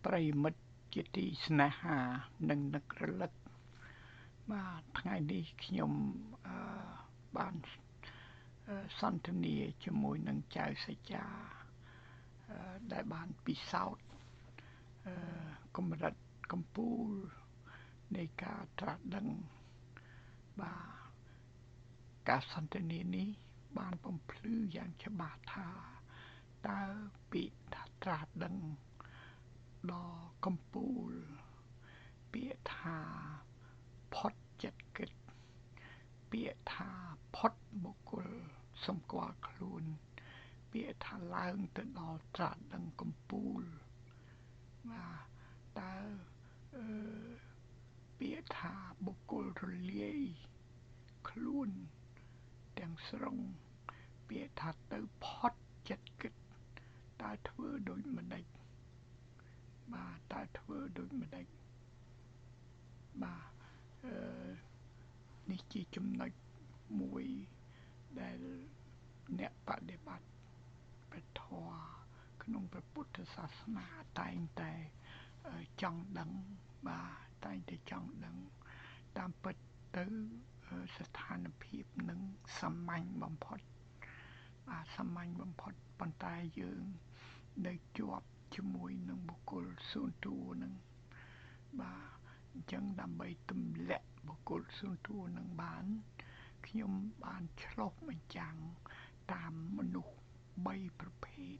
ប្រិយមិត្តជាទីស្នេហានិងនឹករលឹកបាទថ្ងៃនេះខ្ញុំបានសន្ទនាជាមួយនឹងចៅសច្ចាដែលបានពិសោធន៍កម្រិតកម្ពូលនៃការត្រាស់ដឹងបាទការសន្ទនានេះបានបំភ្លឺយ៉ាងច្បាស់ថាតើពាក្យថាត្រាស់ដឹងដ៏កំពូលពាក្យថាផុតចិត្តគិតពាក្យថាផុតបុគ្គលសម្គាល់ខ្លួនពាក្យថាឡើងទៅដល់ត្រាស់ដឹងកំពូលបាទតើពាក្យថាបុគ្គលរលាយខ្លួនទាំងស្រុងពាក្យថាទៅផុតចិត្តគិតតើធ្វើដូចម្ដេចបាទតើធ្វើដូចម្ដេចបាទនេះជាចំណុចមួយដែលអ្នកបដិបត្តិព្រះធម៌ក្នុងព្រះពុទ្ធសាសនាតែងតែចង់ដឹងបាទតែងតែចង់ដឹងតាមពិតទៅស្ថានភាពនឹងសាមញ្ញបំផុតបាទសាមញ្ញបំផុតប៉ុន្តែយើងនៅជាប់ជាមួយនឹងបុគ្គលសួនតួនឹងបាទអញ្ចឹងដើម្បីទម្លាក់បុគ្គលសួនតួនឹងបានខ្ញុំបានឆ្លុះបញ្ចាំងតាមមនុស្ស3ប្រភេទ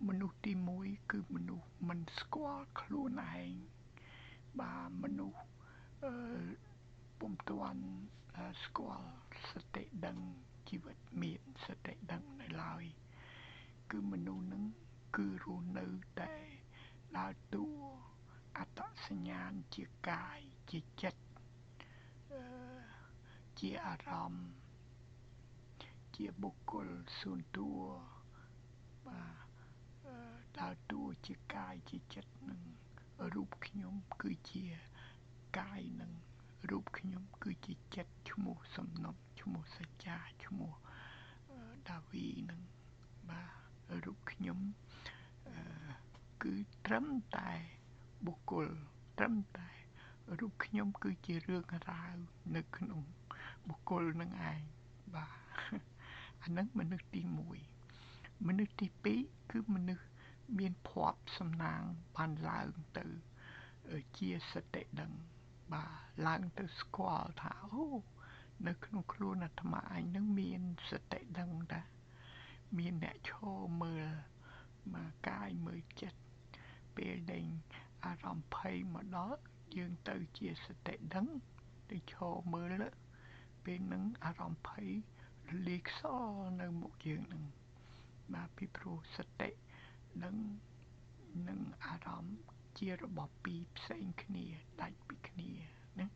មនុស្សទី1គឺមនុស្សមិនស្គាល់ខ្លួនឯងបាទមនុស្សពុំទាន់ស្គាល់សតិដឹងជីវិតមានសតិដឹងនៅឡើយគឺមនុស្សនឹងគឺរស់នៅតែដើរតួអត្តសញ្ញាណជាកាយជាចិត្តជាអារម្មណ៍ជាបុគ្គលសួនតួបាទដើរតួជាកាយជាចិត្តនឹងរូបខ្ញុំគឺជាកាយនឹងរូបខ្ញុំគឺជាចិត្តឈ្មោះសំណុកឈ្មោះសច្ចាឈ្មោះដាវីនឹងបាទរូបខ្ញុំគឺត្រឹមតែបុគ្គលត្រឹមតែរូបខ្ញុំគឺជារឿងរ៉ាវនៅក្នុងបុគ្គលនឹងឯងបាទអានឹងមនុស្សទី1មនុស្សទី2គឺមនុស្សមានភ័ព្វសំណាងបានឡើងទៅជាសតិដឹងបាទឡើងទៅស្គាល់ថាអូនៅក្នុងខ្លួនអាត្មាឯងនឹងមានសតិដឹងតាមានអ្នកឈរមើលមកកាយមើលចិត្តពេលដែលអារម្មណ៍ភ័យមកដល់យើងទៅជាសតិដឹងទៅឈរមើលពេលនឹងអារម្មណ៍ភ័យរលាយខ្សោនៅមុខយើងនឹងបាទពីព្រោះសតិដឹងនឹងអារម្មណ៍ជារបស់ពីរផ្សេងគ្នាដាច់ពីគ្នាណា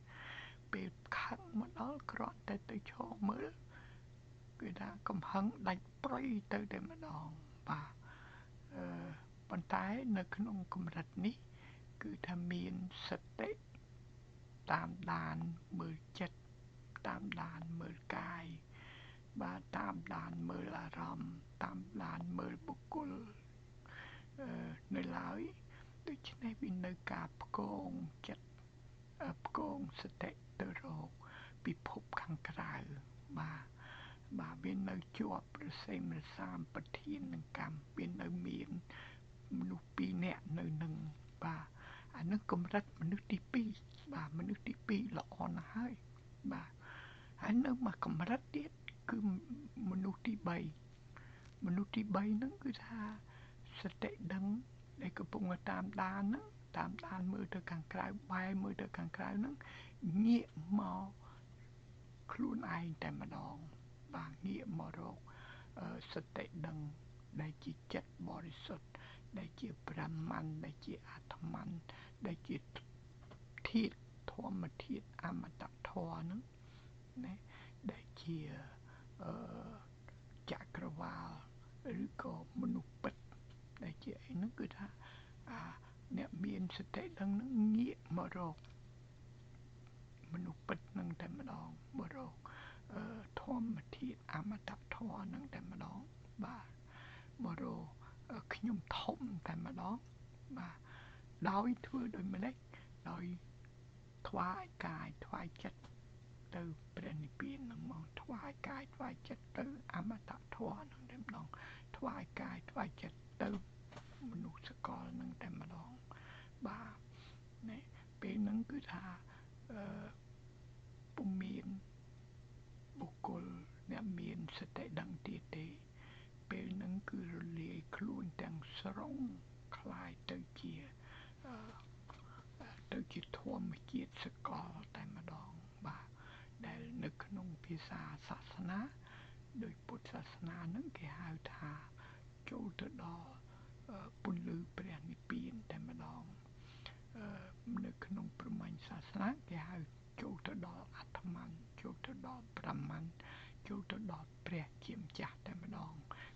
ពេលខឹងមកដល់គ្រាន់តែទៅឈរមើលគឺថាកំហឹងដាច់ប្រៃទៅតែម្ដងបាទប៉ុន្តែនៅក្នុងកម្រិតនេះគឺថាមានសតិតាមដានមើលចិត្តតាមដានមើលកាយបាទតាមដានមើលអារម្មណ៍តាមដានមើលបុគ្គលនៅឡើយដូច្នេះវានៅការផ្គងចិត្តផ្គងសតិទៅរកពិភពខាងក្រៅបាទវានៅជាប់រសេមរសាមប្រធាននឹងកម្មវានៅមានមនុស្ស2នាក់នៅនឹងបាទអានឹងកម្រិតមនុស្សទី2បាទមនុស្សទី2ល្អណាស់ហើយបាទហើយនៅមួយកម្រិតទៀតគឺមនុស្សទី3មនុស្សទី3ហ្នឹងគឺថាសតិដឹងដែលកំពុងតាមដានហ្នឹងតាមដានមើលទៅខាងក្រៅបែរមើលទៅខាងក្រៅហ្នឹងងាកមកខ្លួនឯងតែម្ដងបាទងាកមករកសតិដឹងដែលជាចិត្តបរិសុទ្ធដែលជាប្រមាណដែលជាអាត្ម័នដែលជាធាតុធម្មធាតុអមតៈធម៌ហ្នឹងណាដែលជាចក្រវាលឬក៏មនុស្សពិតដែលជាអីហ្នឹងគឺថាអ្នកមានសតិដឹងហ្នឹងងាកមករកមនុស្សពិតហ្នឹងតែម្ដងមករកធម្មធាតុអមតៈធម៌ហ្នឹងតែម្ដងបាទមករកខ្ញុំធំតែម្ដងបាទ ដោយធ្វើដោយម្លេចដោយថ្វាយកាយថ្វាយចិត្តទៅព្រះនិព្វាននឹងមកថ្វាយកាយថ្វាយចិត្តទៅអមតៈធម៌នឹងតែម្ដងថ្វាយកាយថ្វាយចិត្តទៅមនុស្សសកលនឹងតែម្ដងបាទនេះពេលហ្នឹងគឺថាពុំមានបុគ្គលអ្នកមានសតិដឹងទៀតទេពេលហ្នឹងគឺរលាយខ្លួនទាំងស្រុងคล้ายទៅជាធម្មជាតិសកលតែម្ដងបាទដែលនៅក្នុងភាសាសាសនាដោយពុទ្ធសាសនានឹងគេហៅថាចូលទៅដល់ពន្លឺព្រះនិព្វានតែម្ដងនៅក្នុងព្រហ្មញ្ញសាសនាគេហៅចូលទៅដល់អាត្ម័នចូលទៅដល់ប្រមាណចូលទៅដល់ព្រះជាម្ចាស់តែម្ដង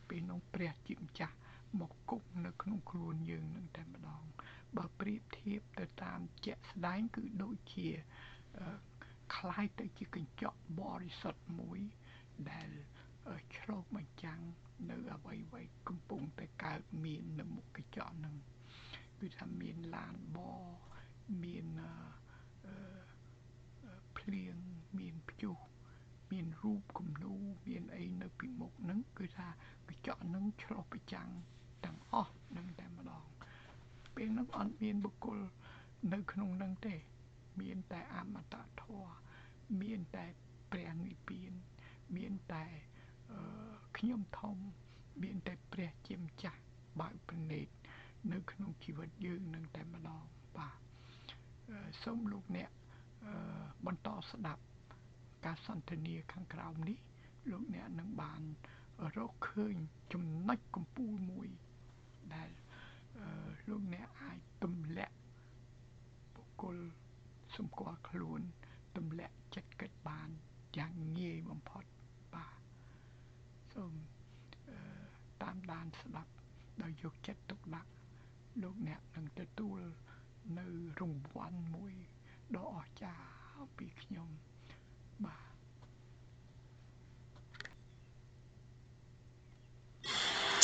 ពេលនោះព្រះជាម្ចាស់មកគង់នៅក្នុងខ្លួនយើងនឹងតែម្ដងបើប្រៀបធៀបទៅតាមជាក់ស្ដែងគឺដូចជាคล้ายទៅជាកញ្ចក់បរិសុទ្ធមួយដែលឆ្លុះបញ្ចាំងនៅអ្វីៗកំពុងតែកើតមាននៅមុខកញ្ចក់ហ្នឹងគឺថាមានឡានបមានភ្លៀងមានព្យុះមានរូបគំនូរមានអីនៅពីមុខហ្នឹងគឺថាកញ្ចក់ហ្នឹងឆ្លុះបញ្ចាំងទាំងអស់ហ្នឹងតែម្ដងពេលហ្នឹងអត់មានបុគ្គលនៅក្នុងហ្នឹងទេមានតែអមតៈធម៌មានតែព្រះនិព្វានមានតែខ្ញុំធំមានតែព្រះជាម្ចាស់បើកភ្នែកនៅក្នុងជីវិតយើងនឹងតែម្ដងបាទសូមលោកអ្នកបន្តស្ដាប់ការសន្ទនាខាងក្រោមនេះលោកអ្នកនឹងបានរកឃើញចំណុចកំពូលមួយដែលលោកអ្នកអាចទម្លាក់បុគ្គលសម្គាល់ខ្លួនទម្លាក់ចិត្តគិតបានយ៉ាងងាយបំផុតបាទសូមតាមដានស្ដាប់ដោយយកចិត្តទុកដាក់លោកអ្នកនឹងទទួលនៅរង្វាន់មួយដ៏អស្ចារ្យពីខ្ញុំបាទ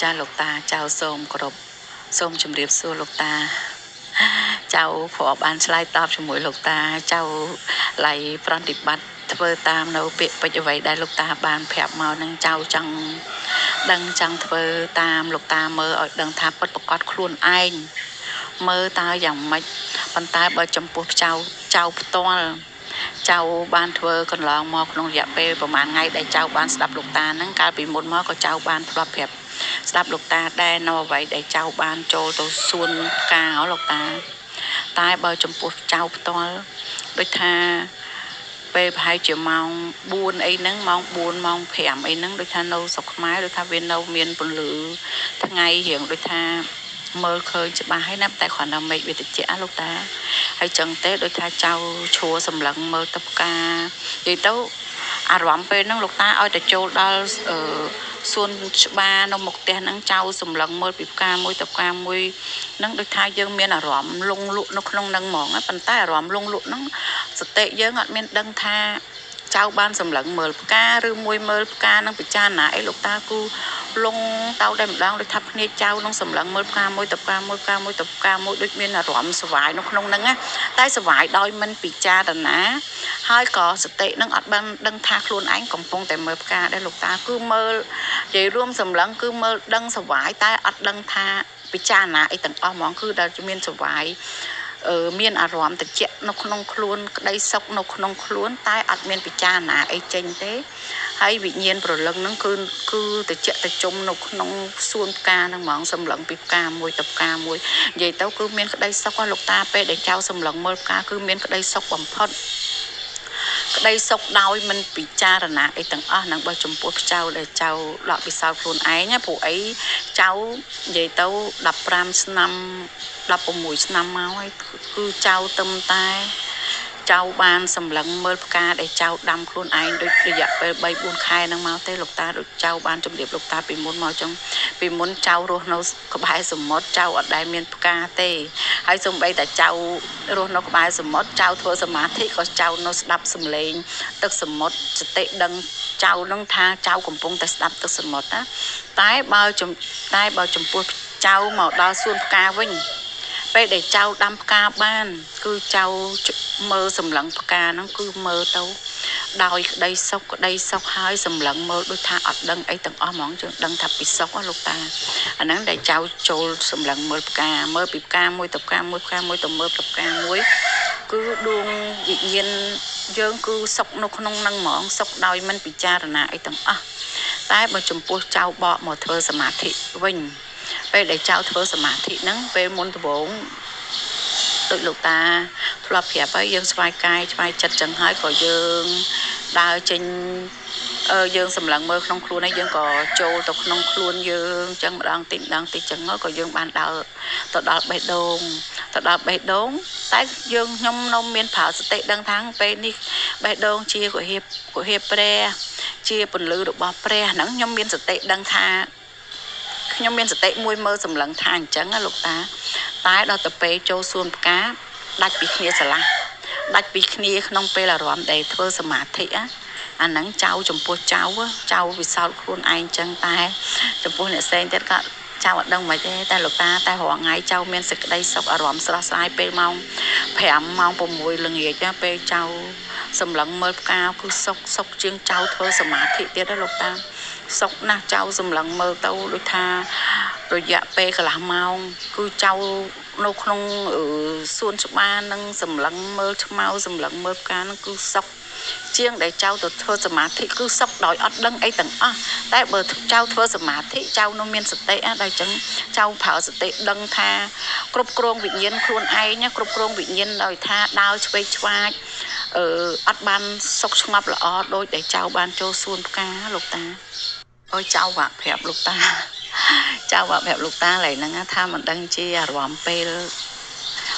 ចាលោកតាចៅសូមគោរពសូមជម្រាបសួរលោកតាចៅព្រោះបានឆ្លើយតបជាមួយលោកតាចៅឡៃប្រតិបត្តិធ្វើតាមនៅពាក្យពេចន៍អ្វីដែលលោកតាបានប្រាប់មកនឹងចៅចង់ដឹងចង់ធ្វើតាមលោកតាមើលឲ្យដឹងថាពិតប្រកបខ្លួនឯងមើលតើយ៉ាងម៉េចប៉ុន្តែបើចំពោះចៅផ្ទាល់ចៅបានធ្វើកន្លងមកក្នុងរយៈពេលប្រហែលថ្ងៃដែលចៅបានស្ដាប់លោកតាហ្នឹងកាលពីមុនមកក៏ចៅបានធ្លាប់ប្រាប់ស្ដាប់លោកតាដែរនៅអ្វីដែលចៅបានចូលទៅសួនកាលោកតាតែបើចំពោះចៅផ្ទាល់ដូចថាពេលប្រហែលជាម៉ោង4អីហ្នឹងម៉ោង4ម៉ោង5អីហ្នឹងដូចថានៅស្រុកខ្មែរដូចថាវានៅមានពន្លឺថ្ងៃរៀងដូចថាមើលឃើញច្បាស់ហើយណាតែគ្រាន់តែមេឃវាត្រជាក់លោកតាហើយចឹងទេដូចថាចៅឈួរសម្លឹងមើលទៅផ្កានិយាយទៅអារម្មណ៍ពេលហ្នឹងលោកតាឲ្យតែចូលដល់សួនច្បារនៅមុខផ្ទះហ្នឹងចៅសម្លឹងមើលពីផ្កាមួយទៅផ្កាមួយហ្នឹងដូចថាយើងមានអារម្មណ៍លងលក់នៅក្នុងហ្នឹងហ្មងប៉ុន្តែអារម្មណ៍លងលក់ហ្នឹងសតិយើងអត់មានដឹងថាចៅបានសម្លឹងមើលផ្កាឬមួយមើលផ្កានឹងពិចារណាអីលោកតាគូលងទៅតែម្ដងដូចថាភ្នែកចៅនឹងសម្លឹងមើលផ្កាមួយទៅផ្កាមួយផ្កាមួយទៅផ្កាមួយដូចមានអារម្មណ៍ស្វាយនៅក្នុងហ្នឹងណាតែស្វាយដោយមិនពិចារណាហើយក៏សតិនឹងអត់បានដឹងថាខ្លួនឯងកំពុងតែមើលផ្កាដែរលោកតាគឺមើលនិយាយរួមសម្លឹងគឺមើលដឹងស្វាយតែអត់ដឹងថាពិចារណាអីទាំងអស់ហ្មងគឺដែលមានស្វាយមានអារម្មណ៍ត្រជាក់នៅក្នុងខ្លួនក្តីសុខនៅក្នុងខ្លួនតែអត់មានពិចារណាអីចេញទេហើយវិញ្ញាណប្រលឹងហ្នឹងគឺត្រជាក់ត្រជុំនៅក្នុងសួនផ្កាហ្នឹងហ្មងសម្លឹងពីផ្កាមួយទៅផ្កាមួយនិយាយទៅគឺមានក្តីសុខលោកតាពេលដែលចៅសម្លឹងមើលផ្កាគឺមានក្តីសុខបំផុតក្តីសុខដោយមិនពិចារណាអីទាំងអស់ហ្នឹងបើចំពោះចៅដែលចៅដកពិសោធន៍ខ្លួនឯងព្រោះអីចៅនិយាយទៅ15ឆ្នាំ16ឆ្នាំមកហើយគឺចៅទឹមតែចៅបានសម្លឹងមើលផ្កាដែលចៅដាំខ្លួនឯងដូចរយៈពេល3 4ខែហ្នឹងមកទេលោកតាដូចចៅបានជម្រាបលោកតាពីមុនមកចឹងពីមុនចៅរស់នៅក្បែរសមុទ្រចៅអត់ដែលមានផ្កាទេហើយសូម្បីតែចៅរស់នៅក្បែរសមុទ្រចៅធ្វើសមាធិក៏ចៅនៅស្ដាប់សំឡេងទឹកសមុទ្រសតិដឹងចៅនឹងថាចៅកំពុងតែស្ដាប់ទឹកសមុទ្រណាតែបើចំពោះចៅមកដល់សួនផ្កាវិញ ពេលដែលចៅដាំផ្កាបានគឺចៅមើលសម្លឹងផ្កាហ្នឹងគឺមើលទៅដោយក្តីសុខហើយសម្លឹងមើលដូចថាអត់ដឹងអីទាំងអស់ហ្មងយើងដឹងថាពីសុខលោកតាអាហ្នឹងដែលចៅចូលសម្លឹងមើលផ្កាមើលពីផ្កាមួយទៅផ្កាមួយផ្កាមួយទៅមើលផ្កាមួយគឺដួងវិញ្ញាណយើងគឺសុខនៅក្នុងហ្នឹងហ្មងសុខដោយមិនពិចារណាអីទាំងអស់តែបើចំពោះចៅបកមកធ្វើសមាធិវិញពេលដែលចៅធ្វើសមាធិហ្នឹងពេលមុនដំបូងដូចលោកតាធ្លាប់ប្រាប់ហើយយើងស្វែងកាយស្វែងចិត្តចឹងហើយក៏យើងដើរចេញយើងសម្លឹងមើលក្នុងខ្លួនហើយយើងក៏ចូលទៅក្នុងខ្លួនយើងចឹងម្ដងតិចចឹងក៏យើងបានដើរទៅដល់បេះដូងតែយើងខ្ញុំនៅមានប្រើសតិដឹងថាពេលនេះបេះដូងជាគុហេព្រះជាពន្លឺរបស់ព្រះហ្នឹងខ្ញុំមានសតិដឹងថាខ្ញុំមានសតិមួយមើលសម្លឹងថាអញ្ចឹងណាលោកតាតែដល់ទៅពេលចូលសួនផ្កាដាច់ពីគ្នាស្រឡះដាច់ពីគ្នាក្នុងពេលអារម្មណ៍ដែលធ្វើសមាធិអាហ្នឹងចៅចំពោះចៅវិសោធខ្លួនឯងចឹងតែចំពោះអ្នកផ្សេងទៀតក៏ចៅអត់ដឹងមិនទេតែលោកតាតែរាល់ថ្ងៃចៅមានសេចក្តីសុខអារម្មណ៍ស្រស់ស្រាយពេលម៉ោង5ម៉ោង6ល្ងាចណាពេលចៅសម្លឹងមើលផ្កាគឺសុខជាងចៅធ្វើសមាធិទៀតណាលោកតាសុខណាស់ចៅសម្លឹងមើលទៅដូចថារយៈពេលកន្លះម៉ោងគឺចៅនៅក្នុងសួនច្បារនឹងសម្លឹងមើលឆ្មៅសម្លឹងមើលផ្កានឹងគឺសុខជាងដែលចៅទៅធ្វើសមាធិគឺសុខដោយអត់ដឹងអីទាំងអស់តែបើចៅធ្វើសមាធិចៅនៅមានសតិដល់ចឹងចៅប្រើសតិដឹងថាគ្រប់គ្រងវិញ្ញាណខ្លួនឯងគ្រប់គ្រងវិញ្ញាណដោយថាដើរឆ្វេងឆ្វាចអត់បានសុខស្ងប់ល្អដោយដែលចៅបានចូលសួនផ្កាលោកតាអើយចៅវាក់ប្រាប់លោកតាចៅវាក់ប្រាប់លោកតាឡើយហ្នឹងថាមិនដឹងជាអារម្មណ៍ពេល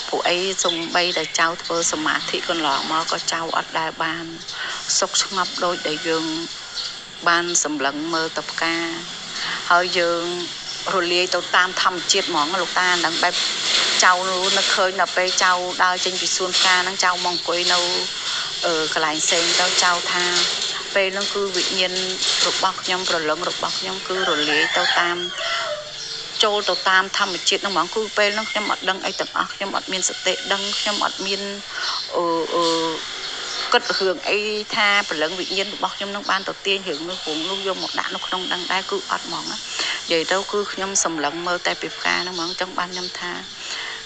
ពួកអីសំបីតែចៅធ្វើសមាធិកន្លងមកក៏ចៅអត់ដែលបានសុខស្ងប់ដូចដែលយើងបានសម្លឹងមើលទៅផ្កាហើយយើងរលាយទៅតាមធម្មជាតិហ្មងលោកតាហ្នឹងបែបចៅនៅឃើញដល់ពេលចៅដើរចេញពីសួនផ្កាហ្នឹងចៅមកអង្គុយនៅកន្លែងផ្សេងទៅចៅថាពេលហ្នឹងគឺវិញ្ញាណរបស់ខ្ញុំប្រលឹងរបស់ខ្ញុំគឺរលាយទៅតាមចូលទៅតាមធម្មជាតិហ្នឹងហ្មងគឺពេលហ្នឹងខ្ញុំអត់ដឹងអីទាំងអស់ខ្ញុំអត់មានសតិដឹងខ្ញុំអត់មានគិតរឿងអីថាព្រលឹងវិញ្ញាណរបស់ខ្ញុំនឹងបានទៅទាញរឿងនោះយកមកដាក់នៅក្នុងដឹងដែរគឺអត់ហ្មងនិយាយទៅគឺខ្ញុំសម្លឹងមើលតែពីផ្កាហ្នឹងហ្មងចឹងបានខ្ញុំថា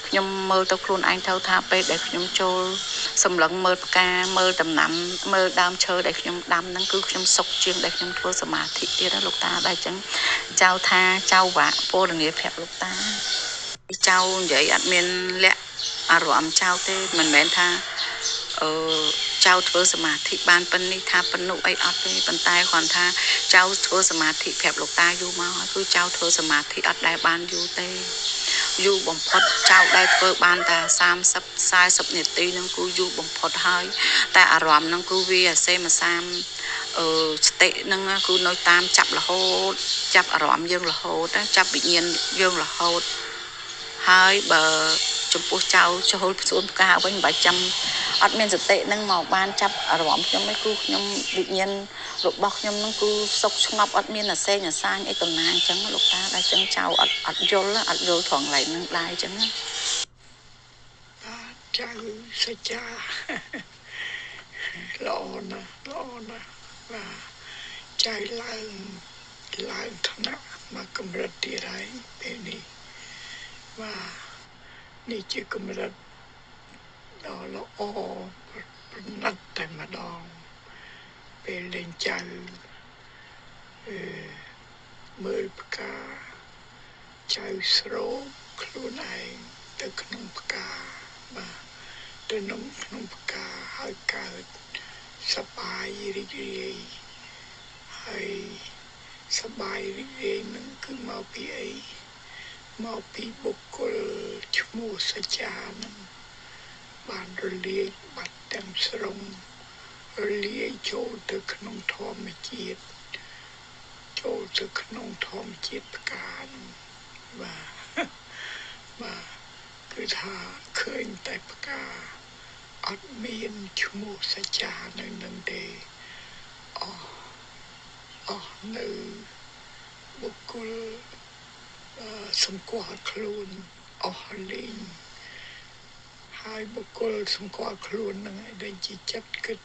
ខ្ញុំមើលទៅខ្លួនឯងទៅថាពេលដែលខ្ញុំចូលសម្លឹងមើលផ្កាមើលដំណាំមើលដើមឈើដែលខ្ញុំដាំហ្នឹងគឺខ្ញុំសុខជាងដែលខ្ញុំធ្វើសមាធិទៀតណាលោកតាដែរចឹងចៅថាចៅវាក់ពលរងាប្រាប់លោកតាចៅនិយាយអត់មានលក្ខអារម្មណ៍ចៅទេមិនមែនថាចៅធ្វើសមាធិបានប៉ុណ្នេះថាប៉ុណ្ណោះអីអត់ទេប៉ុន្តែគ្រាន់ថាចៅធ្វើសមាធិប្រាប់លោកតាយូរមកហើយគឺចៅធ្វើសមាធិអត់ដែលបានយូរទេយូរបំផុតចៅដែលធ្វើបានតែ30-40នាទីហ្នឹងគឺយូរបំផុតហើយតែអារម្មណ៍ហ្នឹងគឺវាអាសេមសាមសតិហ្នឹងគឺនៅតាមចាប់រហូតចាប់អារម្មណ៍យើងរហូតចាប់វិញ្ញាណយើងរហូតហើយបើចំពោះចៅចូលសួនផ្កាវិញមិនបាច់ចាំអត់មានសតិនឹងមកបានចាប់អារម្មណ៍ខ្ញុំឯងគឺខ្ញុំវិញ្ញាណរបស់ខ្ញុំនឹងគឺសុខស្ងប់អត់មានអាសេងអាសាញអីតំណាងអញ្ចឹងលោកតាដែលចឹងចៅអត់យល់ត្រង់ឡៃនឹងដែរអញ្ចឹងចៅសច្ចាល្អណាស់បាទចៅឡើងថ្នាក់មកកម្រិតទៀតហើយពេលនេះបាទនេះជាកម្រិតដ៏ល្អប្រណិតតែម្ដងពេលលេងចៅមើលផ្កាចៅស្រោបខ្លួនឯងទៅក្នុងផ្កាបាទទៅក្នុងផ្កាហើយកើតសប្បាយរីករាយហើយសប្បាយរីករាយនឹងគឺមកពីអីមកពីបុគ្គលឈ្មោះសច្ចានឹងបានរលាយបាត់ទាំងស្រុងរលាយចូលទៅក្នុងធម្មជាតិចូលទៅក្នុងធម្មជាតិផ្កានឹងបាទគឺថាឃើញតែផ្កាអត់មានឈ្មោះសច្ចានៅនឹងទេអស់នៅបុគ្គលសង្កត់ខ្លួនអស់លេង ហើយបុគ្គលសង្កល់ខ្លួននឹងឯងដែលជាចិត្តគិត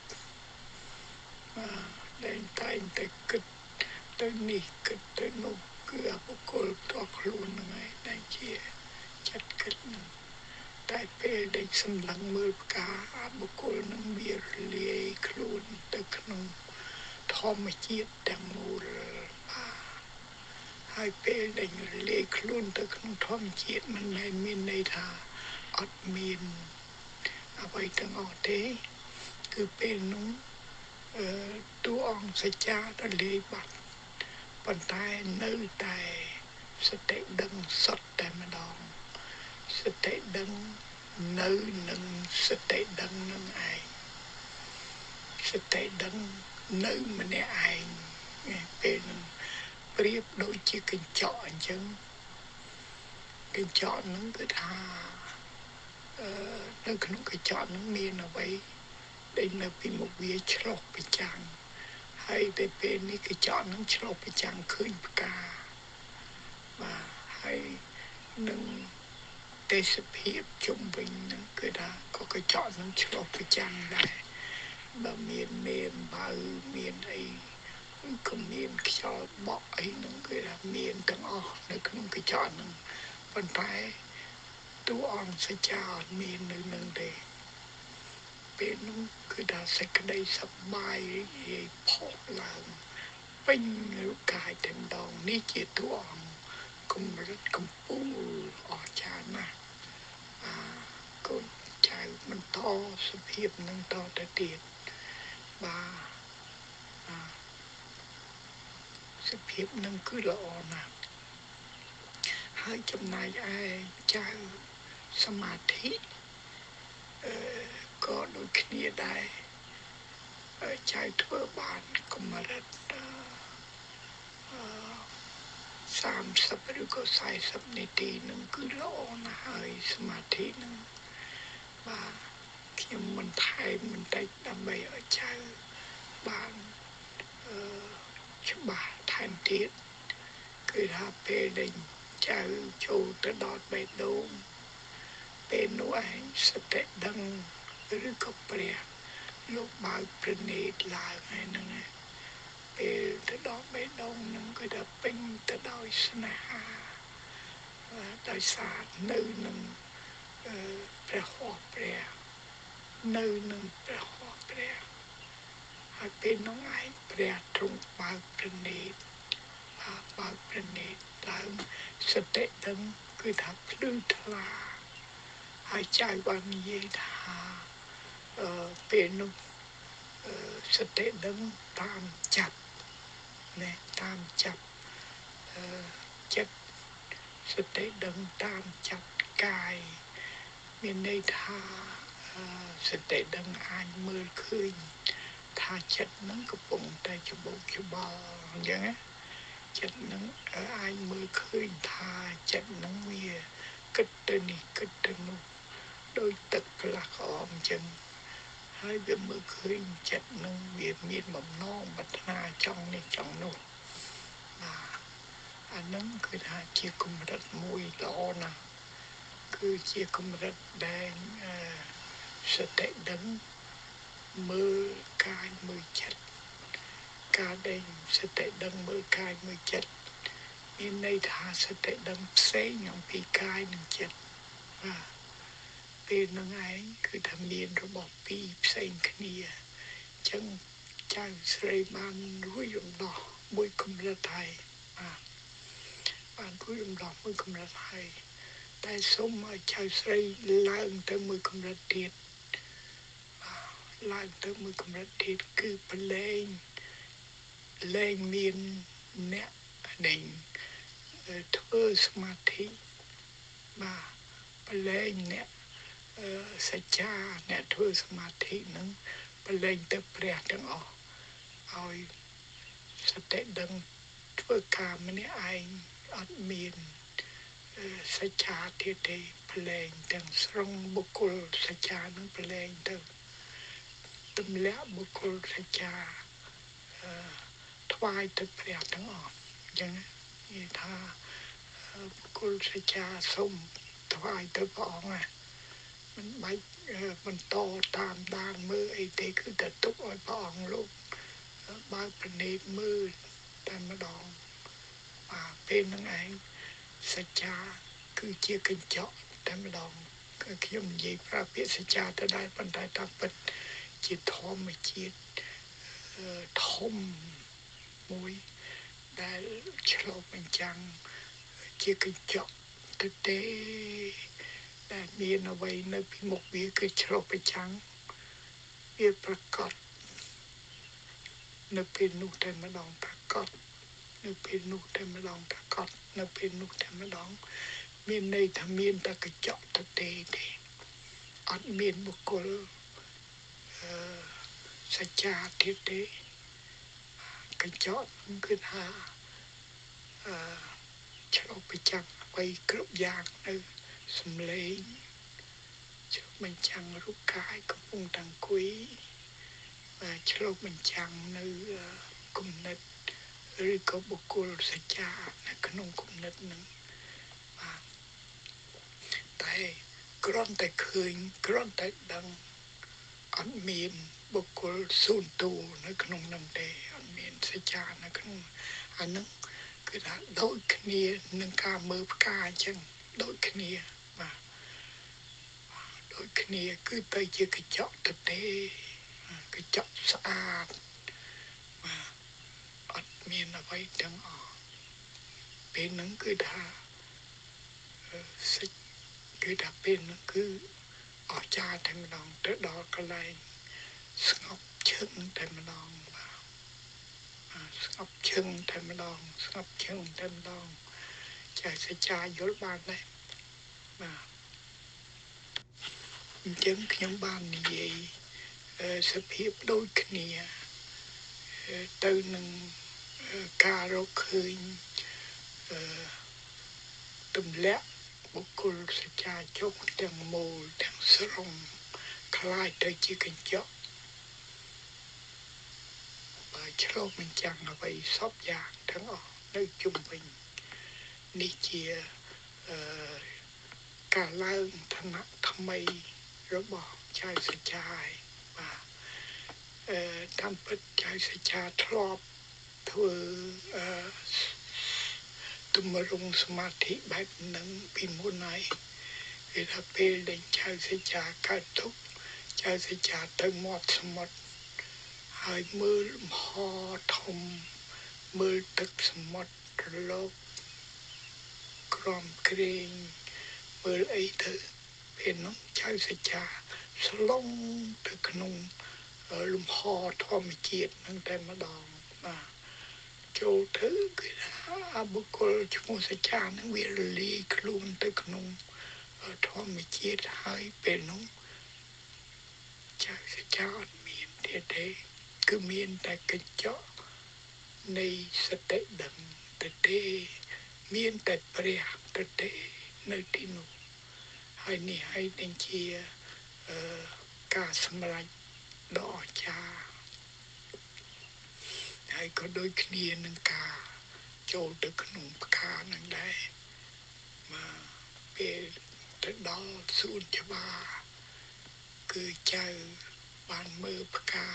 ដែលតែងតែគិតទៅនេះគិតទៅនោះគឺបុគ្គលផ្ទាល់ខ្លួននឹងឯងដែលជាចិត្តគិតនឹងតែពេលដែលសម្លឹងមើលផ្កាបុគ្គលនឹងវារលាយខ្លួនទៅក្នុងធម្មជាតិទាំងមូលហើយពេលដែលរលាយខ្លួនទៅក្នុងធម្មជាតិមិនមែនមានន័យថាអត់មានអ្វីទាំងអស់ទេគឺពេលនោះតួអង្គសច្ចារលាយបាត់ប៉ុន្តែនៅតែសតិដឹងសុទ្ធតែម្ដងសតិដឹងនៅនឹងសតិដឹងនឹងឯងសតិដឹងនៅម្នាក់ឯងពេលនឹងប្រៀបដូចជាកញ្ចក់អញ្ចឹងកញ្ចក់ហ្នឹងគឺថានៅក្នុងកញ្ចក់ហ្នឹងមានអ្វីដែលនៅពីមុខវាឆ្លុះប្រចាំងហើយតែពេលនេះកញ្ចក់ហ្នឹងឆ្លុះប្រចាំងឃើញផ្កាបាទហើយនឹងទេសភាពជុំវិញហ្នឹងគឺថាក៏កញ្ចក់ហ្នឹងឆ្លុះប្រចាំងដែរបើមានមេអំបៅមានអីក៏មានខ្យល់បក់អីហ្នឹងគឺថាមានទាំងអស់នៅក្នុងកញ្ចក់ហ្នឹងប៉ុន្តែតួអង្គសច្ចាអត់មាននៅនឹងទេពេលនោះគឺថាសេចក្តីសប្បាយផុសឡើងពេញរូបកាយតែម្ដងនេះជាតួអង្គកម្រិតកម្ពូលអស្ចារ្យណាស់កូនចៅបន្តសភាពនឹងតទៅទៀតបាទសភាពនឹងគឺល្អណាស់ហើយចំណែកឯចៅសមាធិក៏ដូចគ្នាដែរចៅធ្វើបានកម្រិត30ឬក៏40នាទីនឹងគឺល្អណាស់ហើយសមាធិនឹងបាទខ្ញុំមិនថែមបន្តិចដើម្បីឲ្យចៅបានច្បាស់ថែមទៀតគឺថាពេលដែលចៅចូលទៅដល់បេះដូងពេលនោះឯងសតិដឹងឬក៏ព្រះលោកបើកព្រះនេត្រឡើងហើយហ្នឹងពេលទៅដល់បេះដូងហ្នឹងគឺថាពេញទៅដោយស្នេហាដោយសារនៅនឹងព្រះហស្ថព្រះនៅនឹងព្រះហស្ថព្រះហើយពេលនោះឯងព្រះទ្រង់បើកព្រះនេត្របើកព្រះនេត្រឡើងសតិដឹងគឺថាភ្លឺថ្លាហើយចៅបាននិយាយថាពេលនោះសតិដឹងតាមចាប់ណាតាមចាប់ចិត្តសតិដឹងតាមចាប់កាយមានន័យថាសតិដឹងអាចមើលឃើញថាចិត្តនឹងកំពុងតែច្បោកច្បល់អញ្ចឹងណាចិត្តនឹងអាចមើលឃើញថាចិត្តនឹងវាគិតទៅនេះគិតទៅនោះដោយទឹកក្លះក្អមអញ្ចឹងហើយវាមើលឃើញចិត្តនឹងវាមានបំណងប្រាថ្នាចង់នេះចង់នោះអានឹងគឺថាជាកម្រិតមួយល្អណាស់គឺជាកម្រិតដែលសតិដឹងមើលកាយមើលចិត្តការដែលសតិដឹងមើលកាយមើលចិត្តមានន័យថាសតិដឹងផ្សេងអំពីកាយនិងចិត្តពេលនឹងឯងគឺថាមានរបស់ពីរផ្សេងគ្នាអញ្ចឹងចៅស្រីបានរួចរំដោះមួយកម្រិតហើយបានរួចរំដោះមួយកម្រិតហើយតែសូមឲ្យចៅស្រីឡើងទៅមួយកម្រិតទៀតឡើងទៅមួយកម្រិតទៀតគឺប្រឡែងមានអ្នកដែលធ្វើសមាធិបាទប្រឡែងអ្នកសច្ចាអ្នកធ្វើសមាធិនឹងប្រឡែងទៅព្រះទាំងអស់ឲ្យសតិដឹងធ្វើការម្នាក់ឯងអត់មានសច្ចាទៀតទេប្រឡែងទាំងស្រុងបុគ្គលសច្ចានឹងប្រឡែងទៅទម្លាក់បុគ្គលសច្ចាថ្វាយទៅព្រះទាំងអស់អញ្ចឹងនិយាយថាបុគ្គលសច្ចាសូមថ្វាយទៅព្រះអង្គ มันไม่มันโตตามด้านมือไอ้เด็กคือแต่ตุกอ้อยพองลูกบ้านประเนตมือแต่มาดองเป็นยังไงสัจจาคือเจียกันเจาะแต่มาดองก็ขยมยีพระเพียสัจจาจะได้ปัญญาตามปัจจิตทอมไม่จิตทมมวยได้ฉลองเป็นจังเจียกันเจาะตึกเตได้มีนเอาไว้ในพิมกวีคือฉลองเป็นจังเวียประกอบในเป็นนุแต่มาดองประกอบในเป็นนุแต่มาดองประกอบในเป็นนุแต่มาดองมีในธรรมีนตะกเจาะตะเตเดอัดมีนบุคคลสัจจาทิเตกระเจาะขึ้นหาฉลองไปจังไปกรุบยางในสมเลงฉลองมันจังรูปกายกับพุงตังคุยฉลองมันจังในกลุ่มนัดหรือก็บุคคลสัจจาในขนมกลุ่มนัดนั้นแต่กรอนแต่คืนกรอนแต่ดังอันมีนบุคคลสูนตูในขนมนังเดอันมีนสัจจาในขนมอันนั้นคือโดยขณีหนึ่งกามือพกาจังโดยขณีมาโดยขณีคือไปเจอกระเจาะตะเตกระเจาะสะอาดมาอัดมีนเอาไว้ดังออกเป็นนั้นคือสิคือเป็นนั้นคือออกจาแต่มนองเตดอกอะไรสงบเชิงแต่มนองสงบเชิงแต่มนองสงบเชิงแต่มนองใจสัจจายศบานได้มาจังขยมบานนี่สเพียบโดยขณีตื่นหนึ่งการเราเคยตุ่มและบุคคลสัจจาจกแตงโมแตงสรงคล้ายเตยจีกันเจาะฉลองมันจังเอาไปซอบยางทั้งออกได้จุ่มเป็นนิเจียการเล่าธนะทำไมเราบอกใจสัจจายว่าทำปัจจัยสัจจาทรอบเธอตุมรงสมาธิแบบนั้นพิมพ์ไหนเวลาเป็นเด็กใจสัจจาการทุกใจสัจจาตั้งหมดสมดหายมือหอทมมือตึกสมดโลกกรอมเกรงมือไอเธอเป็นน้องใจสัจจาสลงตึกนุ่งลุมหอทอมเกียรติตั้งแต่มาดองมาโจถือคือบุคคลชมูสัจจานังเวรลีคลุนตึกนุ่งทอมเกียรติหายเป็นน้องใจสัจจามีนเทคือมีนแต่กระเจาะในสเตดังแต่เตมีนแต่เปรียแต่เตในที่นู้ให้นี่ให้เดนเชียกาสมรัยดอกจาให้ก็โดยเคลียนึงกาโจตึกขนมปคานังได้มาเป็นแต่ดอสูนจบาคือเจอบ้านมือปกา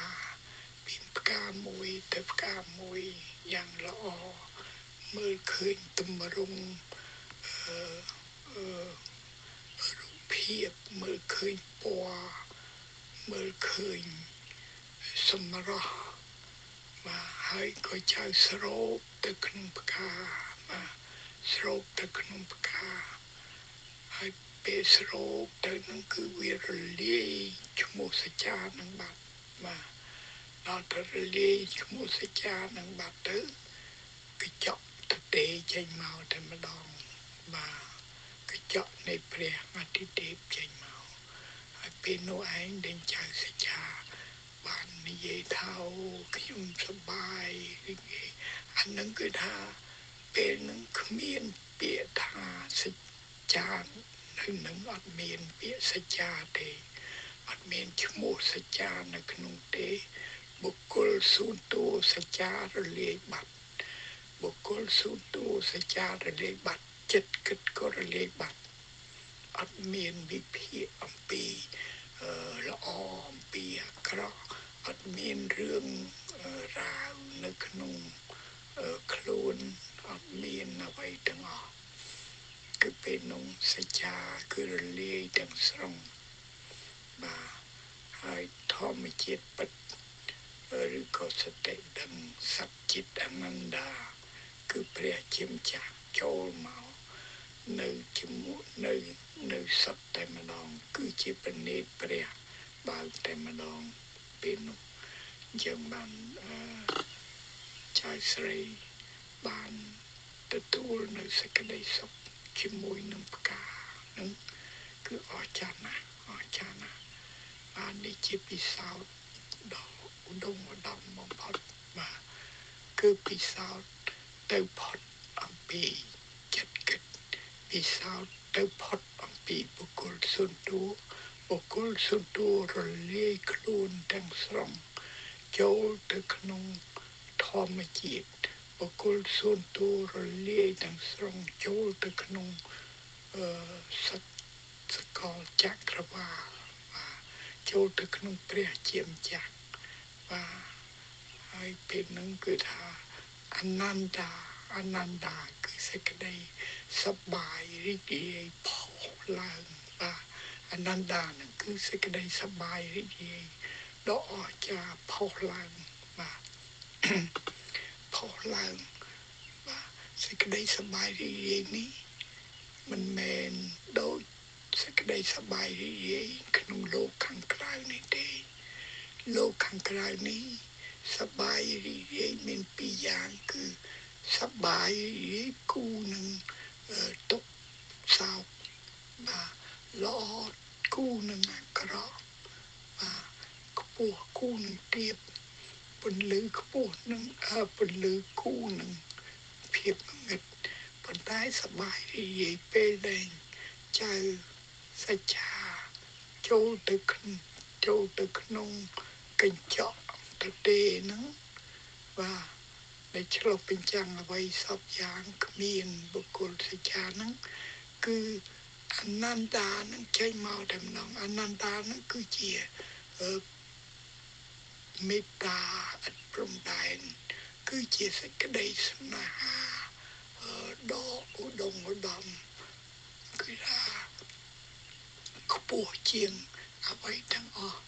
พิมปกามวยแต่ปกามวยอย่างละอมือคืนตุมรุงเพียบมือคืนปัวมือคืนสมรมาให้ก็เจอสโรปตะขนมปกามาสโรปตะขนมปกาให้เปสโรปแต่นั่นคือเวรลีชมูสจานังบัดมาเราตระลีชมูสจานังบัดตึกเจาะตะเตใจเมาแต่มาดองมากระเจาะในเปรียมาที่เดบใจเมาเป็นโนไอเดินจากสัจจาบ้านนิเยเท่าขยุ่มสบายอันนั้นคือท่าเป็นหนึ่งขมิ้นเปียทาสัจจาหนึ่งอัดเมียนเปียสัจจาเตอัดเมียนชมูสัจจาในขนมเตบุคคลสูนตัวสัจจาระเลบัดบุคคลสูนตัวสัจจาระเลบัดจิตกึดก็ระเลบัดอัดเมียนวิพีอัม ពីល្អអំពីអាក្រក់អត់មានរឿងរាវនៅក្នុងខ្លួនអត់មានអ្វីទាំងអស់គឺពេលនោះសច្ចាគឺរលាយទាំងស្រុងបាទហើយធម្មជាតិពិតឬក៏សតិដឹងសច្ចិតអនន្តាគឺព្រះជាម្ចាស់ចូលមកនៅជាមួយនៅសត្វតែម្ដងគឺជាប្រណេតព្រះបើកតែម្ដងពេលនោះយើងបានចៅស្រីបានទទួលនៅសេចក្តីសុខជាមួយនឹងផ្កានឹងគឺអស្ចារ្យណាស់អស្ចារ្យណាស់បាននេះជាពិសោធន៍ដ៏ឧត្តមឧត្តមបំផុតបាទគឺពិសោធន៍ទៅផុតអំពីចិត្តគិតពិសោធន៍ទៅផុតអំពីបុគ្គលសុនតួបុគ្គលសុនតួរលាយខ្លួនទាំងស្រុងចូលទៅក្នុងធម្មជាតិបុគ្គលសុនតួរលាយទាំងស្រុងចូលទៅក្នុងសកលចក្រវាឡចូលទៅក្នុងព្រះជាម្ចាស់បាទហើយពេលហ្នឹងគឺថាអនន្តាគឺសេចក្តីសប្បាយរីករាយផុសឡើងបាទអនន្តាហ្នឹងគឺសេចក្តីសប្បាយរីករាយដ៏អស្ចារ្យផុសឡើងបាទផុសឡើងបាទសេចក្តីសប្បាយរីករាយនេះមិនមែនដូចសេចក្តីសប្បាយរីករាយក្នុងលោកខាងក្រៅនេះទេលោកខាងក្រៅនេះសប្បាយរីករាយមានពីរយ៉ាងគឺសប្បាយរីករាយគូនឹងទុក្ខសោកបាទល្អគូនឹងអាក្រក់បាទខ្ពស់គូនឹងទាបពន្លឺខ្ពស់នឹងពន្លឺគូនឹងភាពងឹតប៉ុន្តែសប្បាយរីករាយពេលដែលចៅសច្ចាចូលទៅក្នុងកញ្ចក់ទទេហ្នឹងបាទដែលឆ្លុះបញ្ចាំងអ្វីសពយ៉ាងគ្មានបុគ្គលសច្ចាហ្នឹងគឺអនន្តានឹងចេញមកតែម្ដងអនន្តានឹងគឺជាមេត្តាឥតព្រំដែនគឺជាសេចក្តីស្នេហាដ៏ឧត្តមឧត្តមគឺថាខ្ពស់ជាងអ្វីទាំងអស់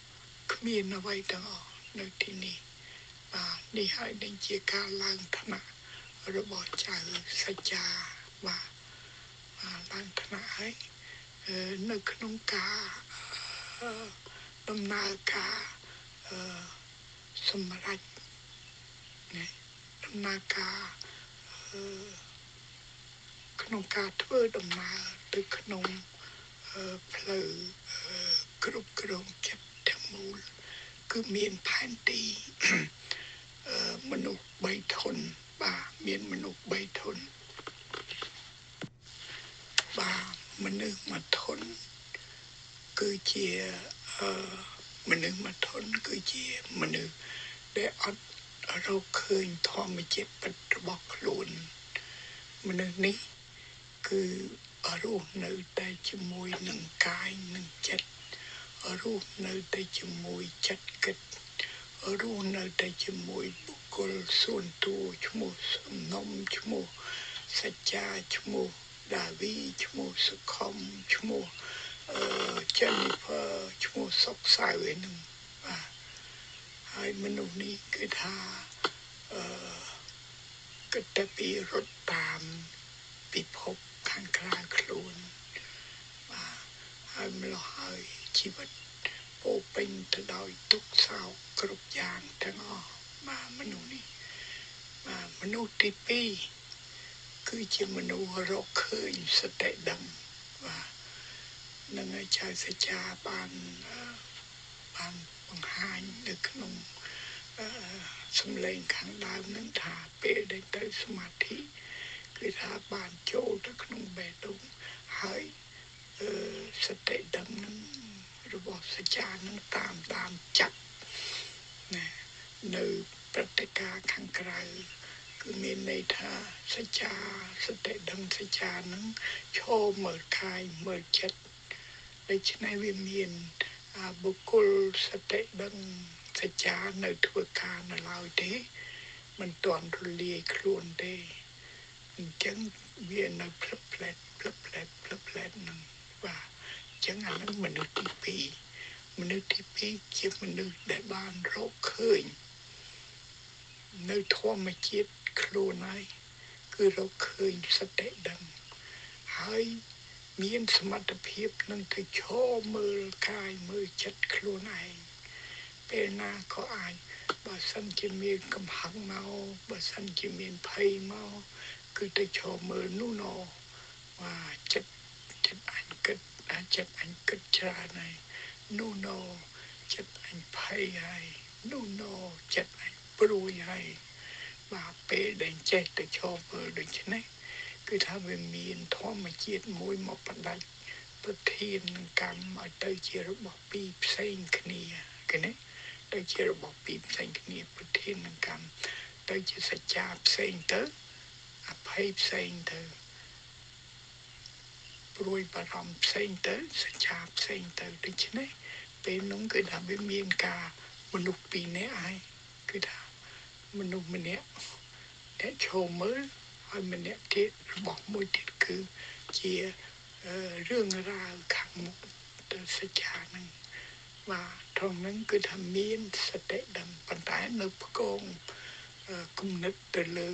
គ្មានអ្វីទាំងអស់នៅទីនេះបាទនេះហើយនឹងជាការឡើងថ្នាក់របស់ចៅសច្ចាបាទឡើងថ្នាក់ហើយនៅក្នុងការដំណើរការសម្រេចដំណើរការក្នុងការធ្វើដំណើរទៅក្នុងផ្លូវគ្រប់គ្រងចិត្តទាំងមូលគឺមានផែនទីមនុស្ស3ធនបាទមានមនុស្ស3ធនបាទមនុស្សមួយធនគឺជាមនុស្សមួយធនគឺជាមនុស្សដែលអត់រកឃើញធម្មជាតិពិតរបស់ខ្លួនមនុស្សនេះគឺរស់នៅតែជាមួយនឹងកាយនិងចិត្តរស់នៅតែជាមួយចិត្តគិតរស់នៅតែជាមួយបុគ្គលส่วนតួឈ្មោះសំណុំឈ្មោះសច្ចាឈ្មោះដាវីឈ្មោះសុខុមឈ្មោះJennifer ឈ្មោះសុកសៅឯនោះបាទហើយមនុស្សនេះគឺថាគិតតែពីរត់តាមពិភពខាងក្រៅខ្លួនបាទហើយម្ល៉េះហើយជីវិតពោពេញទៅដោយទុក្ខសោកគ្រប់យ៉ាងទាំងអស់បាទមនុស្សនេះបាទមនុស្សទី2គឺជាមនុស្សរកឃើញសតិដឹងបាទនឹងឲ្យចៅសច្ចាបានបង្ហាញនៅក្នុងសំឡេងខាងដើមនឹងថាពេលដែលទៅសមាធិគឺថាបានចូលទៅក្នុងបេះដូងហើយសតិដឹងនឹងរបស់សច្ចានឹងតាមចាប់ណានៅព្រឹត្តិការណ៍ខាងក្រៅគឺមានន័យថាសច្ចាសតិដឹងសច្ចានឹងឈរមើលកាយមើលចិត្ត ដូច្នេះវាមានបុគ្គលសតិដឹងសច្ចានៅធ្វើការនៅឡើយទេមិនទាន់រលាយខ្លួនទេអញ្ចឹងវានៅផ្លឹបផ្លែតនឹងបាទអញ្ចឹងអានឹងមនុស្សទី2មនុស្សទី2ជាមនុស្សដែលបានរកឃើញនៅធម្មជាតិខ្លួនហើយគឺរកឃើញសតិដឹងហើយមានសមត្ថភាពនឹងទៅឈរមើលកាយមើលចិត្តខ្លួនឯងពេលណាក៏អាចបើសិនជាមានកំហឹងមកបើសិនជាមានភ័យមកគឺទៅឈរមើលនោះណោចិត្តអញគិតចិត្តអញគិតច្រើនហើយនោះណោចិត្តអញភ័យហើយនោះណោចិត្តអញព្រួយហើយបាទពេលដែលចេះទៅឈរមើលដូចនេះគឺថាវាមានធម្មជាតិមួយមកបដិប្រធាននឹងកម្មឲ្យទៅជារបស់ពីរផ្សេងគ្នាគេណាទៅជារបស់ពីរផ្សេងគ្នាប្រធាននឹងកម្មទៅជាសច្ចាផ្សេងទៅអភ័យផ្សេងទៅព្រួយបារម្ភផ្សេងទៅសច្ចាផ្សេងទៅដូច្នេះពេលនោះគឺថាវាមានការមនុស្សពីរនាក់ហើយគឺថាមនុស្សម្នាក់ដែលឈរមើលហើយម្នាក់ទៀតរបស់មួយទៀតគឺជារឿងរ៉ាវខាងមុខទៅសច្ចាហ្នឹងបាទត្រង់ហ្នឹងគឺថាមានសតិដឹងប៉ុន្តែនៅផ្គងគំនិតទៅលើ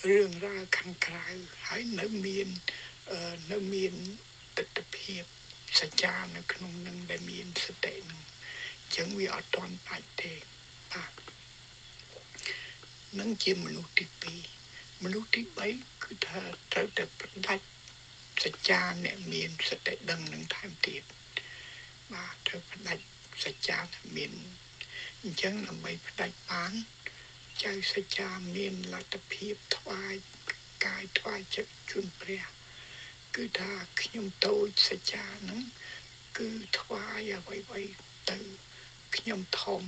រឿងរ៉ាវខាងក្រៅហើយនៅមានទស្សនភាពសច្ចានៅក្នុងនឹងដែលមានសតិនឹងអញ្ចឹងវាអត់ទាន់បាច់ទេបាទនឹងជាមនុស្សទី2មនុស្សទី3គឺថាត្រូវតែប្រដាច់សច្ចាអ្នកមានសតិដឹងនឹងថែមទៀតបាទត្រូវប្រដាច់សច្ចាមានអញ្ចឹងដើម្បីផ្ដាច់បានចៅសច្ចាមានលទ្ធភាពថ្វាយកាយថ្វាយចិត្តជូនព្រះគឺថាខ្ញុំតូចសច្ចាហ្នឹងគឺថ្វាយអ្វីទៅខ្ញុំធំ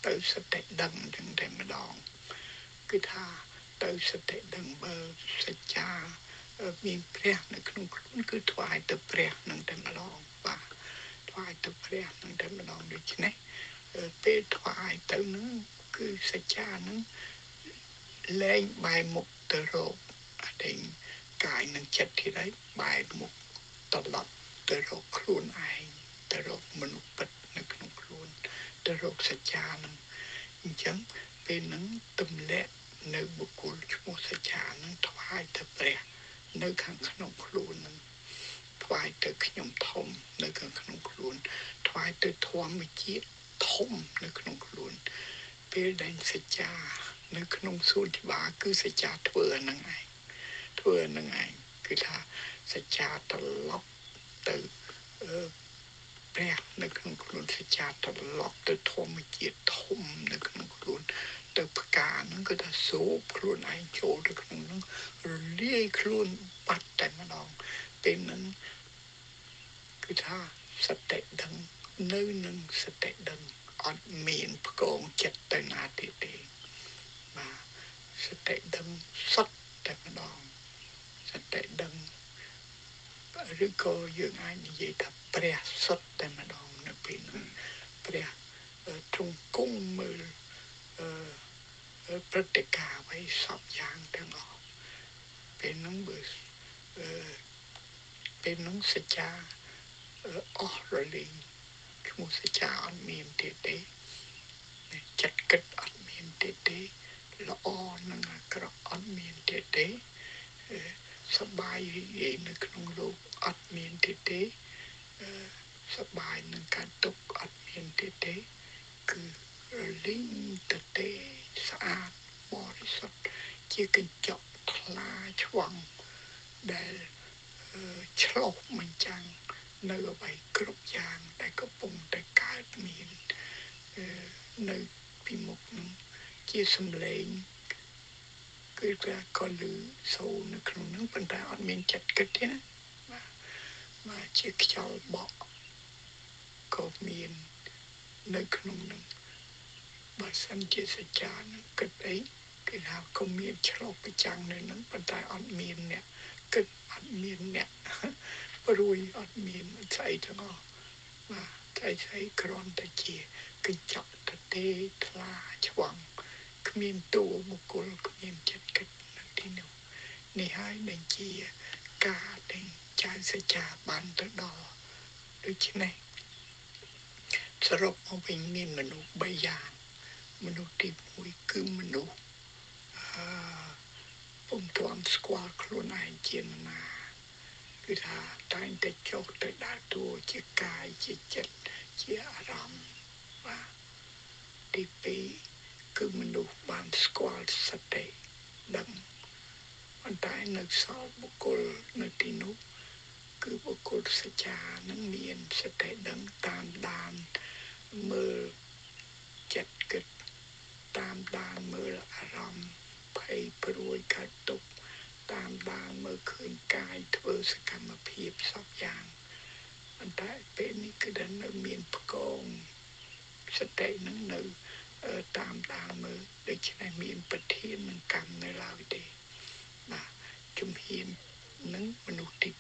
ទៅសតិដឹងទាំងតែម្ដងគឺថាទៅសតិដឹងបើសច្ចាមានព្រះនៅក្នុងខ្លួនគឺថ្វាយទៅព្រះនឹងតែម្ដងបាទថ្វាយទៅព្រះនឹងតែម្ដងដូច្នេះពេលថ្វាយទៅនឹងគឺសច្ចានឹងលែងបែរមុខទៅរកអតីតកាយនឹងចិត្តទីđấyបែរមុខត្រឡប់ទៅរកខ្លួនឯងទៅរកមនុស្សពិតនៅក្នុងខ្លួនទៅរកសច្ចានឹងអញ្ចឹងពេលហ្នឹងទម្លាក់នៅបុគ្គលឈ្មោះសច្ចានឹងថ្វាយទៅព្រះនៅខាងក្នុងខ្លួននឹងថ្វាយទៅខ្ញុំធំនៅខាងក្នុងខ្លួនថ្វាយទៅធម្មជាតិធំនៅក្នុងខ្លួនពេលដែលសច្ចានៅក្នុងសួនច្បារគឺសច្ចាធ្វើហ្នឹងឯងគឺថាសច្ចាត្រឡប់ទៅព្រះនៅក្នុងខ្លួនសច្ចាត្រឡប់ទៅធម្មជាតិធំនៅក្នុងខ្លួនទៅផ្កាហ្នឹងគឺថាសូបខ្លួនឯងចូលទៅក្នុងហ្នឹងរលាយខ្លួនបាត់តែម្ដងពេលហ្នឹងគឺថាសតិដឹងនៅនឹងសតិដឹងអត់មានផ្គងចិត្តទៅណាទៀតទេបាទសតិដឹងសុទ្ធតែម្ដងសតិដឹងឬក៏យើងអាចនិយាយថាព្រះសុទ្ធតែម្ដងនៅពេលនោះព្រះទ្រង់គង់មើលព្រឹត្តិការណ៍អ្វីសពយ៉ាងទាំងអស់ពេលនោះពេលនោះសច្ចាអស់រលីងឈ្មោះសច្ចាអត់មានទៀតទេចិត្តគិតអត់មានទៀតទេល្អនិងអាក្រក់អត់មានទៀតទេសប្បាយរីករាយនៅក្នុងលោកអត់មានទៀតទេសប្បាយនឹងការទុកអត់មានទៀតទេគឺរលីងទៅទេស្អាតបរិសុទ្ធជាកញ្ចក់ថ្លាឆ្វង់ដែលឆ្លុះបញ្ចាំងនៅអ្វីគ្រប់យ៉ាងដែលកំពុងតែកើតមាននៅពីមុខនោះជាសំឡេងគឺថាក៏លឺសូរនៅក្នុងនោះប៉ុន្តែអត់មានចិត្តគិតទេណាបាទជាខ្យល់បក់ក៏មាននៅក្នុងនោះបើសិនជាសច្ចានឹងគិតអីគឺថាក៏មានឆ្លុះប្រចាំងនៅនោះប៉ុន្តែអត់មានអ្នកគិតអត់មានអ្នកព្រួយអត់មានស្អីទាំងអស់ បាទស្អីគ្រាន់តែជាកញ្ចក់ទទេថ្លាឆ្វង់គ្មានតួបុគ្គលគ្មានចិត្តគិតនៅទីនោះនេះហើយដែលជាការដែលចៅសច្ចាបានទៅដល់ដូច្នេះសរុបមកវិញមានមនុស្ស3យ៉ាងមនុស្សទី1គឺមនុស្សពុំទាន់ស្គាល់ខ្លួនឯងជាណាគឺថាតែងតែចុះទៅដើរតួជាកាយជាចិត្តជាអារម្មណ៍បាទទី2គឺមនុស្សបានស្គាល់សតិដឹងប៉ុន្តែនៅសល់បុគ្គលនៅទីនោះគឺបុគ្គលសច្ចានឹងមានសតិដឹងតាមដានមើលចិត្តគិតតាមដានមើលអារម្មណ៍ភ័យព្រួយកើតទុក្ខតាមដានមើលឃើញកាយធ្វើសកម្មភាពសពយ៉ាងប៉ុន្តែពេលនេះគឺដែលនៅមានផ្គងសតិនឹងនៅតាមដានមើលដូច្នេះមានប្រធាននឹងកម្មនៅឡើយទេបាទជំហាននឹងមនុស្សទី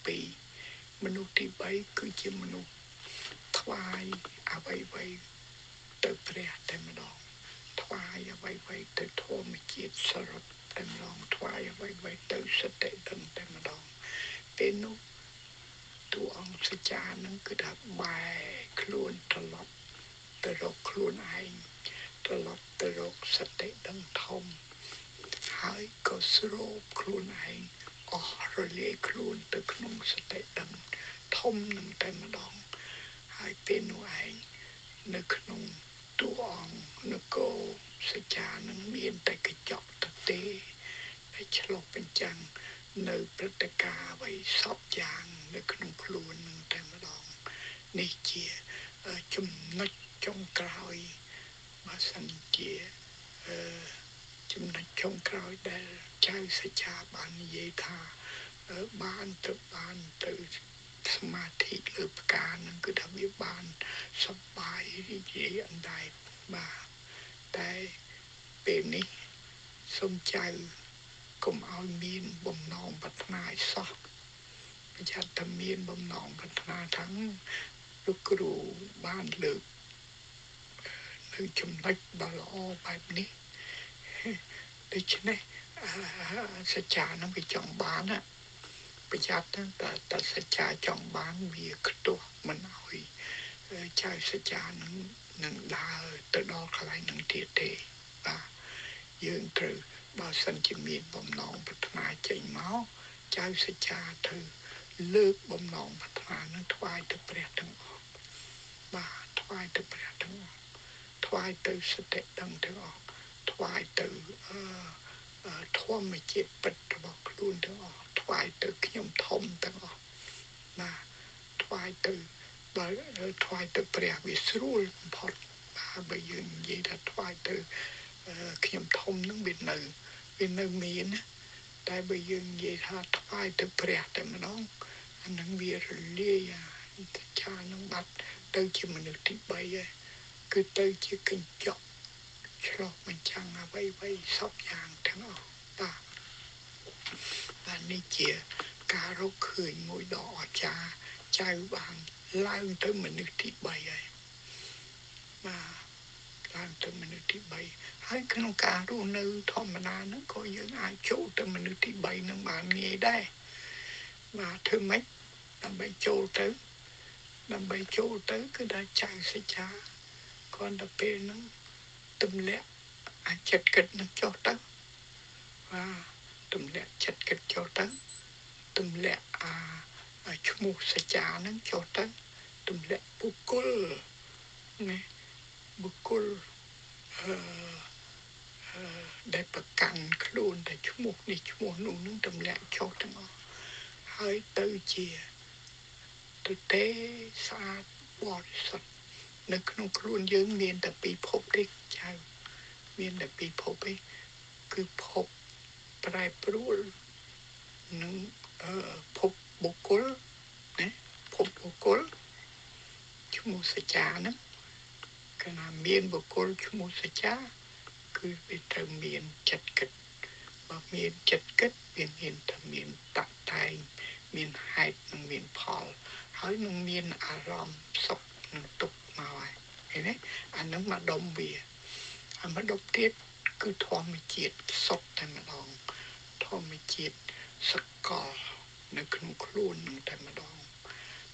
2មនុស្សទី3គឺជាមនុស្សថ្វាយអ្វីៗទៅព្រះតែម្ដងថ្វាយអ្វីៗទៅធម្មជាតិសរុបតែម្ដងថ្វាយអ្វីៗទៅសតិដឹងតែម្ដងពេលនោះតួអង្គសច្ចានឹងគឺថាបែរខ្លួនត្រឡប់ទៅរកខ្លួនឯងត្រឡប់ទៅរកសតិដឹងធំហើយក៏ស្រូបខ្លួនឯងអស់រលាយខ្លួនទៅក្នុងសតិដឹងធំនឹងតែម្ដងហើយពេលនោះឯងនៅក្នុងតួអង្គនគរសច្ចានឹងមានតែកញ្ចក់ទទេដែលឆ្លុះបញ្ចាំងនៅព្រឹត្តិការណ៍អ្វីសពយ៉ាងនៅក្នុងខ្លួននឹងតែម្ដងនេះជាចំណុចចុងក្រោយបើសិនជាចំណុចចុងក្រោយដែលចៅសច្ចាបាននិយាយថាបានទៅសមាធិលើផ្កានឹងគឺថាវាបានសប្បាយរីករាយអណ្ដែតបាទតែពេលនេះសូមចៅកុំឲ្យមានបំណងប្រាថ្នាឲ្យសោះប្រយ័ត្នតែមានបំណងប្រាថ្នាថាលោកគ្រូបានលើកនៅចំណុចដ៏ល្អបែបនេះដូច្នេះសច្ចានឹងវាចង់បានណាប្រយ័ត្នតែសច្ចាចង់បានវាខ្ទាស់មិនឲ្យចៅសច្ចានឹងដើរទៅដល់កន្លែងនឹងទៀតទេបាទយើងត្រូវបើសិនជាមានបំណងប្រាថ្នាចេញមកចៅសច្ចាទៅលើកបំណងប្រាថ្នានឹងថ្វាយទៅព្រះទាំងអស់បាទថ្វាយទៅព្រះទាំងអស់ថ្វាយទៅសតិដឹងទាំងអស់ថ្វាយទៅធម្មជាតិពិតរបស់ខ្លួនទាំងអស់ថ្វាយទៅខ្ញុំធំទាំងអស់បាទថ្វាយទៅបើថ្វាយទៅព្រះវាស្រួលបំផុតបាទបើយើងនិយាយថាថ្វាយទៅខ្ញុំធំនឹងវានៅមានតែបើយើងនិយាយថាថ្វាយទៅព្រះតែម្ដងអានឹងវារលាយឆានឹងបាត់ទៅជាមនុស្សទី3ហើយគឺទៅជាកញ្ចក់ឆ្លុះបញ្ចាំងអ្វីសពយ៉ាងទាំងអស់បាទនេះជាការរកឃើញមួយដ៏អស្ចារ្យចៅបានឡើងទៅមនុស្សទី3ហើយបាទឡើងទៅមនុស្សទី3ហើយក្នុងការរស់នៅធម្មតាហ្នឹងក៏យើងអាចចូលទៅមនុស្សទី3នឹងបានងាយដែរបាទធ្វើម៉េចដើម្បីចូលទៅគឺថាចៅសច្ចាគ្រាន់តែពេលហ្នឹងទម្លាក់អាចចិត្តគិតនឹងចុះទៅបាទទម្លាក់ចិត្តគិតចុះទៅទម្លាក់ឈ្មោះសច្ចានឹងចុះទៅទម្លាក់បុគ្គលណាបុគ្គលដែលប្រកាន់ខ្លួនតែឈ្មោះនេះឈ្មោះនោះនឹងទម្លាក់ចុះទាំងអស់ហើយទៅជាទទេស្អាតបរិសុទ្ធនៅក្នុងខ្លួនយើងមានតែពីរភពទេចៅមានតែពីរភពទេគឺភពប្រែប្រួលនឹងភពបុគ្គលណាភពបុគ្គលឈ្មោះសច្ចាហ្នឹងកាលណាមានបុគ្គលឈ្មោះសច្ចាគឺវាត្រូវមានចិត្តគិតបើមានចិត្តគិតវាមានតែមានតតែងមានហេតុនិងមានផលហើយនឹងមានអារម្មណ៍សុខ នឹងទុកមកហើយឃើញទេអានឹងមកដុំវាអាមកដុំទៀតគឺធម្មជាតិសុទ្ធតែម្ដងធម្មជាតិសកលនៅក្នុងខ្លួននឹងតែម្ដង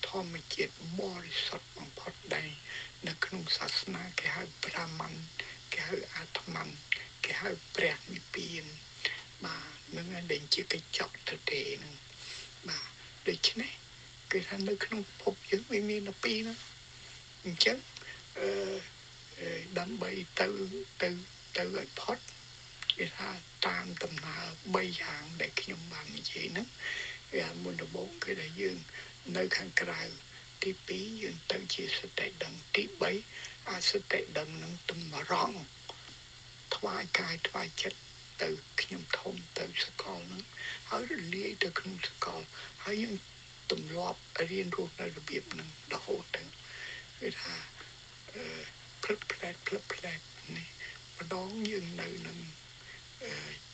ធម្មជាតិបរិសុទ្ធបំផុតដែរនៅក្នុងសាសនាគេហៅប្រាម៉ាន់គេហៅអាត្មានគេហៅព្រះនិព្វានបាទនឹងដែលជាកញ្ចក់ទៅទេនឹងបាទដូច្នេះគឺថានៅក្នុងភពយើងវាមានតែពីរហ្នឹងអញ្ចឹងដើម្បីទៅឲ្យផុតគេថាតាមដំណើរ3យ៉ាងដែលខ្ញុំបាននិយាយហ្នឹងវាមុនដំបូងគឺថាយើងនៅខាងក្រៅទី2យើងទៅជាសតិដឹងទី3អាសតិដឹងនឹងតម្រង់ថ្វាយកាយថ្វាយចិត្តទៅខ្ញុំធំទៅសកលហ្នឹងហើយរលាយទៅក្នុងសកលហើយយើងទម្លាប់រៀនរស់នៅរបៀបហ្នឹងរហូតទៅគឺថាផ្លឹកផ្លែនេះម្ដងយើងនៅនឹង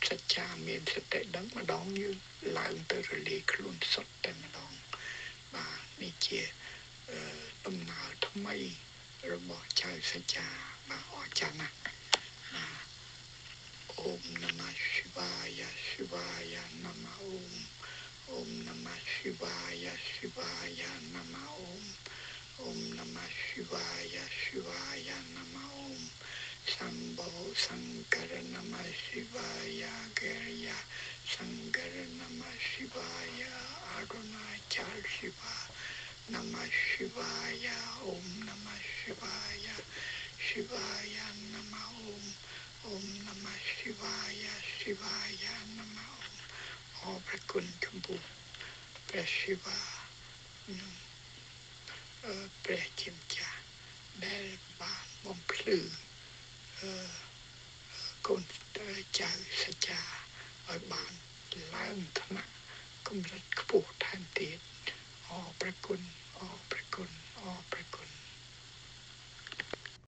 សច្ចាមានសតិដឹងម្ដងយើងឡើងទៅរលាយខ្លួនសុទ្ធតែម្ដងបាទនេះជាដំណើរថ្មីរបស់ចៅសច្ចាបាទអស្ចារ្យណាស់អូមនមស្សិវាយសិវាយនមអូមអូមនមស្សិវាយសិវាយនមអូមអូមនមស្សិវាយសិវាយនមអូមសម្បោសង្ឃរនមសិវាយកិរិយាសង្ឃរនមសិវាយអរុណាចលសិវានមសិវាយអូមនមសិវាយសិវាយនមអូមអូមនមសិវាយសិវាយនមអូមអរព្រះគុណចំពោះព្រះសិវានិងព្រះជាម្ចាស់ដែលបានបំភ្លឺកូនចៅសច្ចាឲ្យបានឡើងថ្នាក់កម្រិតខ្ពស់ថែមទៀតអរព្រះគុណ